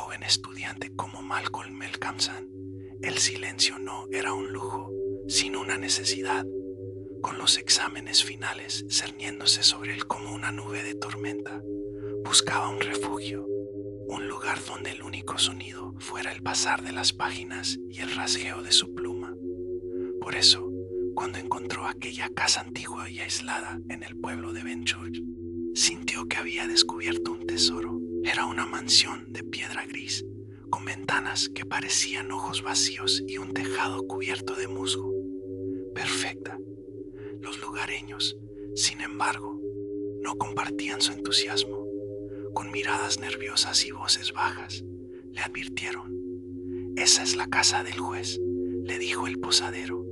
joven estudiante como Malcolm Melkamsan, el silencio no era un lujo, sino una necesidad, con los exámenes finales cerniéndose sobre él como una nube de tormenta. Buscaba un refugio, un lugar donde el único sonido fuera el pasar de las páginas y el rasgueo de su pluma. Por eso, cuando encontró aquella casa antigua y aislada en el pueblo de Benchurch, sintió que había descubierto un tesoro. Era una mansión de piedra gris, con ventanas que parecían ojos vacíos y un tejado cubierto de musgo. Perfecta. Los lugareños, sin embargo, no compartían su entusiasmo. Con miradas nerviosas y voces bajas, le advirtieron: «Esa es la casa del juez», le dijo el posadero,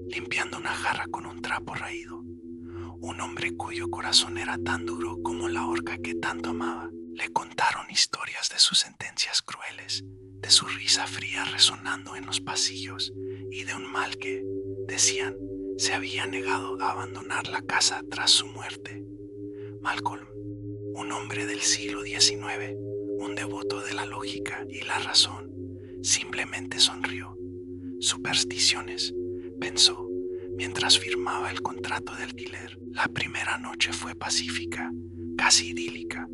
limpiando una jarra con un trapo raído. Un hombre cuyo corazón era tan duro como la horca que tanto amaba. Le contaron historias de sus sentencias crueles, de su risa fría resonando en los pasillos y de un mal que, decían, se había negado a abandonar la casa tras su muerte. Malcolm, un hombre del siglo XIX, un devoto de la lógica y la razón, simplemente sonrió. Supersticiones, pensó, mientras firmaba el contrato de alquiler. La primera noche fue pacífica, casi idílica.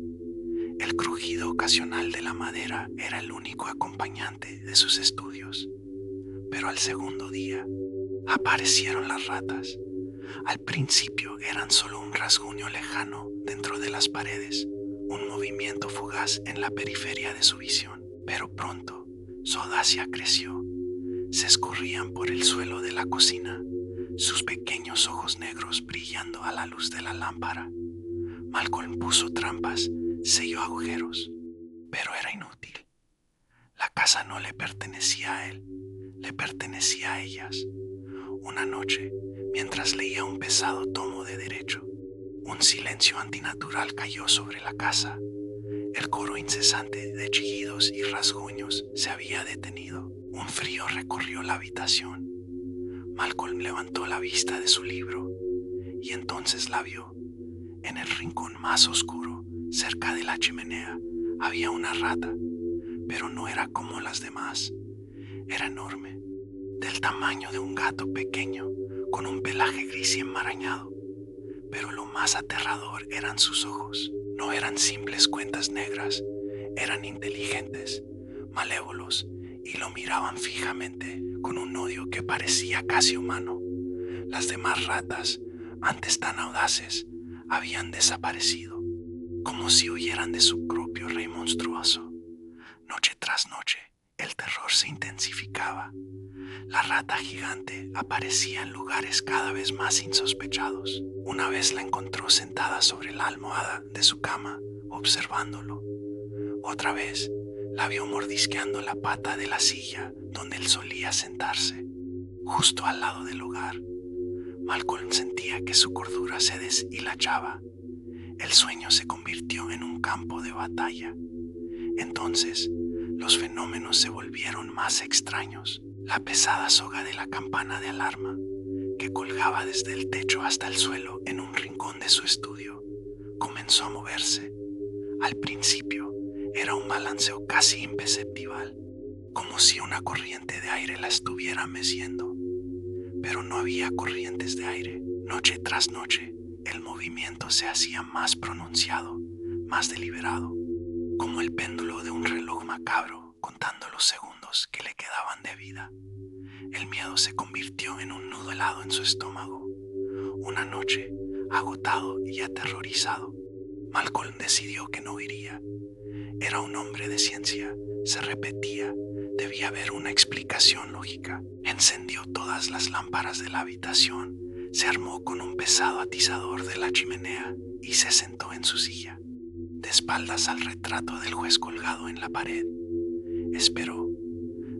El crujido ocasional de la madera era el único acompañante de sus estudios. Pero al segundo día aparecieron las ratas. Al principio eran solo un rasguño lejano dentro de las paredes, un movimiento fugaz en la periferia de su visión. Pero pronto su audacia creció. Se escurrían por el suelo de la cocina, sus pequeños ojos negros brillando a la luz de la lámpara. Malcolm puso trampas, selló agujeros, pero era inútil. La casa no le pertenecía a él, le pertenecía a ellas. Una noche, mientras leía un pesado tomo de derecho, un silencio antinatural cayó sobre la casa. El coro incesante de chillidos y rasguños se había detenido. Un frío recorrió la habitación. Malcolm levantó la vista de su libro y entonces la vio. En el rincón más oscuro, cerca de la chimenea, había una rata, pero no era como las demás. Era enorme, del tamaño de un gato pequeño, con un pelaje gris y enmarañado. Pero lo más aterrador eran sus ojos. No eran simples cuentas negras, eran inteligentes, malévolos, y lo miraban fijamente con un odio que parecía casi humano. Las demás ratas, antes tan audaces, habían desaparecido, como si huyeran de su propio rey monstruoso. Noche tras noche, el terror se intensificaba. La rata gigante aparecía en lugares cada vez más insospechados. Una vez la encontró sentada sobre la almohada de su cama, observándolo. Otra vez, la vio mordisqueando la pata de la silla donde él solía sentarse, justo al lado del hogar. Malcolm sentía que su cordura se deshilachaba. El sueño se convirtió en un campo de batalla. Entonces, los fenómenos se volvieron más extraños. La pesada soga de la campana de alarma, que colgaba desde el techo hasta el suelo en un rincón de su estudio, comenzó a moverse. Al principio, era un balanceo casi imperceptible, como si una corriente de aire la estuviera meciendo. Pero no había corrientes de aire. Noche tras noche, el movimiento se hacía más pronunciado, más deliberado, como el péndulo de un reloj macabro contando los segundos que le quedaban de vida. El miedo se convirtió en un nudo helado en su estómago. Una noche, agotado y aterrorizado, Malcolm decidió que no iría. Era un hombre de ciencia, se repetía, debía haber una explicación lógica. Encendió todas las lámparas de la habitación, se armó con un pesado atizador de la chimenea y se sentó en su silla, de espaldas al retrato del juez colgado en la pared. Esperó.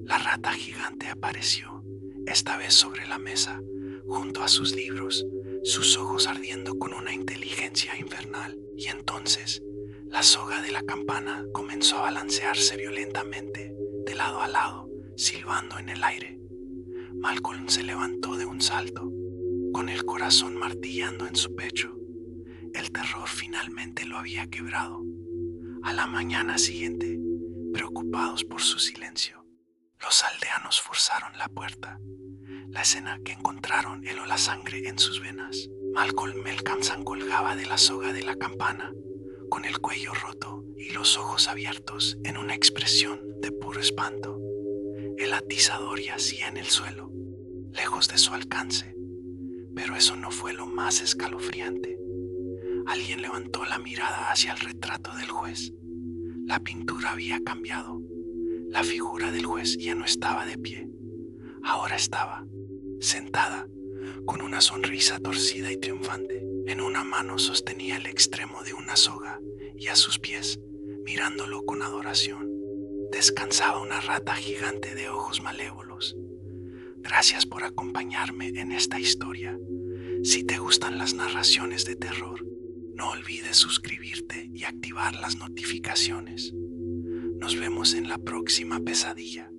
La rata gigante apareció, esta vez sobre la mesa, junto a sus libros, sus ojos ardiendo con una inteligencia infernal. Y entonces, la soga de la campana comenzó a balancearse violentamente, de lado a lado, silbando en el aire. Malcolm se levantó de un salto, con el corazón martillando en su pecho. El terror finalmente lo había quebrado. A la mañana siguiente, preocupado preocupados por su silencio. Los aldeanos forzaron la puerta. La escena que encontraron heló la sangre en sus venas. Malcolm Melkamsan colgaba de la soga de la campana, con el cuello roto y los ojos abiertos en una expresión de puro espanto. El atizador yacía en el suelo, lejos de su alcance, pero eso no fue lo más escalofriante. Alguien levantó la mirada hacia el retrato del juez. La pintura había cambiado. La figura del juez ya no estaba de pie. Ahora estaba sentada, con una sonrisa torcida y triunfante. En una mano sostenía el extremo de una soga y a sus pies, mirándolo con adoración, descansaba una rata gigante de ojos malévolos. Gracias por acompañarme en esta historia. Si te gustan las narraciones de terror, no olvides suscribirte y activar las notificaciones. Nos vemos en la próxima pesadilla.